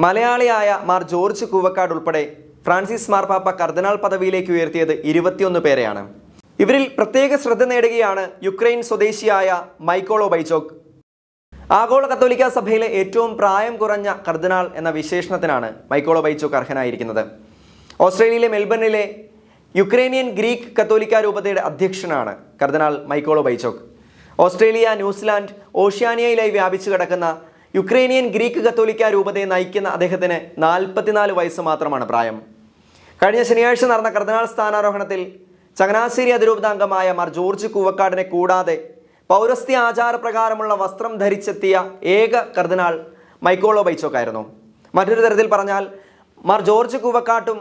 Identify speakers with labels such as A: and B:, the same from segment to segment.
A: മലയാളിയായ മാർ ജോർജ് കൂവക്കാട് ഉൾപ്പെടെ ഫ്രാൻസിസ് മാർപ്പാപ്പ കർദിനാൾ പദവിയിലേക്ക് ഉയർത്തിയത് 21 പേരെയാണ്. ഇവരിൽ പ്രത്യേക ശ്രദ്ധ നേടുകയാണ് യുക്രൈൻ സ്വദേശിയായ മൈക്കോളോ ബൈച്ചോക്ക്. ആഗോള കത്തോലിക്ക സഭയിലെ ഏറ്റവും പ്രായം കുറഞ്ഞ കർദിനാൾ എന്ന വിശേഷണത്തിനാണ് മൈക്കോളോ ബൈച്ചോക്ക് അർഹനായിരിക്കുന്നത്. ഓസ്ട്രേലിയയിലെ മെൽബണിലെ യുക്രൈനിയൻ ഗ്രീക്ക് കത്തോലിക്ക രൂപതയുടെ അധ്യക്ഷനാണ് കർദിനാൾ മൈക്കോളോ ബൈച്ചോക്ക്. ഓസ്ട്രേലിയ, ന്യൂസിലാൻഡ്, ഓഷ്യാനിയയിലായി വ്യാപിച്ചു കിടക്കുന്ന യുക്രൈനിയൻ ഗ്രീക്ക് കത്തോലിക്ക രൂപതയെ നയിക്കുന്ന അദ്ദേഹത്തിന് 44 വയസ്സ് മാത്രമാണ് പ്രായം. കഴിഞ്ഞ ശനിയാഴ്ച നടന്ന കർദിനാൾ സ്ഥാനാരോഹണത്തിൽ ചങ്ങനാശ്ശേരി അതിരൂപതാംഗമായ മാർ ജോർജ് കൂവക്കാടിനെ കൂടാതെ പൗരസ്ത്യ ആചാരപ്രകാരമുള്ള വസ്ത്രം ധരിച്ചെത്തിയ ഏക കർദിനാൾ മൈക്കോളോ ബൈച്ചോക്കായിരുന്നു. മറ്റൊരു തരത്തിൽ പറഞ്ഞാൽ മാർ ജോർജ് കൂവക്കാട്ടും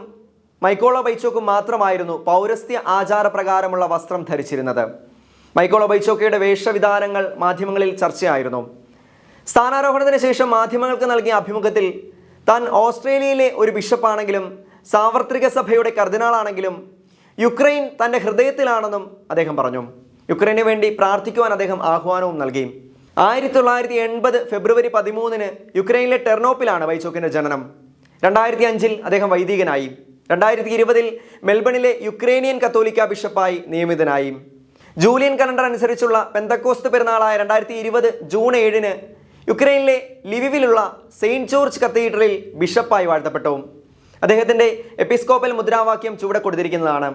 A: മൈക്കോളോ ബൈച്ചോക്കും മാത്രമായിരുന്നു പൗരസ്ത്യ ആചാരപ്രകാരമുള്ള വസ്ത്രം ധരിച്ചിരുന്നത്. മൈക്കോളോ ബൈച്ചോക്കയുടെ വേഷവിധാനങ്ങൾ മാധ്യമങ്ങളിൽ ചർച്ചയായിരുന്നു. സ്ഥാനാരോഹണത്തിന് ശേഷം മാധ്യമങ്ങൾക്ക് നൽകിയ അഭിമുഖത്തിൽ താൻ ഓസ്ട്രേലിയയിലെ ഒരു ബിഷപ്പാണെങ്കിലും സാർവത്രിക സഭയുടെ കർദിനാളാണെങ്കിലും യുക്രൈൻ തൻ്റെ ഹൃദയത്തിലാണെന്നും അദ്ദേഹം പറഞ്ഞു. യുക്രൈനു വേണ്ടി പ്രാർത്ഥിക്കുവാൻ അദ്ദേഹം ആഹ്വാനവും നൽകി. 1980 ഫെബ്രുവരി 13 യുക്രൈനിലെ ടെർണോപ്പിലാണ് ബൈച്ചോക്കിൻ്റെ ജനനം. 2005 അദ്ദേഹം വൈദികനായി. 2020 മെൽബണിലെ യുക്രൈനിയൻ കത്തോലിക്ക ബിഷപ്പായി നിയമിതനായി. ജൂലിയൻ കലണ്ടർ അനുസരിച്ചുള്ള പെന്തക്കോസ്ത് പെരുന്നാളായ 2020 ജൂൺ 7 യുക്രൈനിലെ ലിവിവിലുള്ള സെയിൻറ്റ് ജോർജ് കത്തീഡ്രലിൽ ബിഷപ്പായി വാഴ്ത്തപ്പെട്ടു. അദ്ദേഹത്തിൻ്റെ എപ്പിസ്കോപ്പൽ മുദ്രാവാക്യം ചുവടെ കൊടുത്തിരിക്കുന്നതാണ്.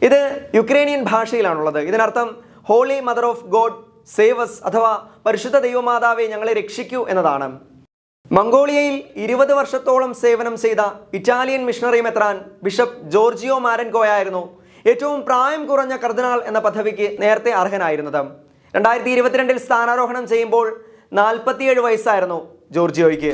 A: ഇത് യുക്രൈനിയൻ ഭാഷയിലാണുള്ളത്. ഇതിനർത്ഥം holy mother of God save as അഥവാ പരിശുദ്ധ ദൈവമാതാവെ ഞങ്ങളെ രക്ഷിക്കൂ എന്നതാണ്. മംഗോളിയയിൽ 20 വർഷത്തോളം സേവനം ചെയ്ത ഇറ്റാലിയൻ മിഷണറി മെത്രാൻ ബിഷപ്പ് ജോർജിയോ മാരൻകോയായിരുന്നു ഏറ്റവും പ്രായം കുറഞ്ഞ കർദിനാൾ എന്ന പദവിക്ക് നേരത്തെ അർഹനായിരുന്നത്. 2022 സ്ഥാനാരോഹണം ചെയ്യുമ്പോൾ 47 വയസ്സായിരുന്നു ജോർജിയോയ്ക്ക്.